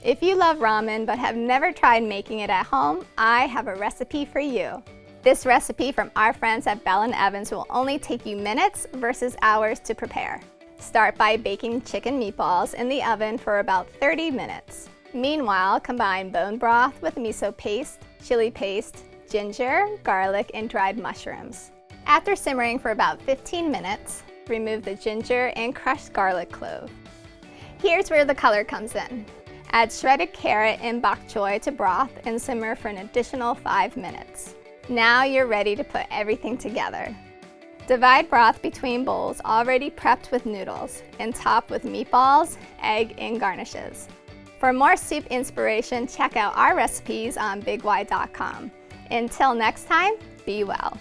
If you love ramen but have never tried making it at home, I have a recipe for you. This recipe from our friends at Bell & Evans will only take you minutes versus hours to prepare. Start by baking chicken meatballs in the oven for about 30 minutes. Meanwhile, combine bone broth with miso paste, chili paste, ginger, garlic, and dried mushrooms. After simmering for about 15 minutes, remove the ginger and crushed garlic clove. Here's where the color comes in. Add shredded carrot and bok choy to broth and simmer for an additional 5 minutes. Now you're ready to put everything together. Divide broth between bowls already prepped with noodles and top with meatballs, egg, and garnishes. For more soup inspiration, check out our recipes on bigY.com. Until next time, be well.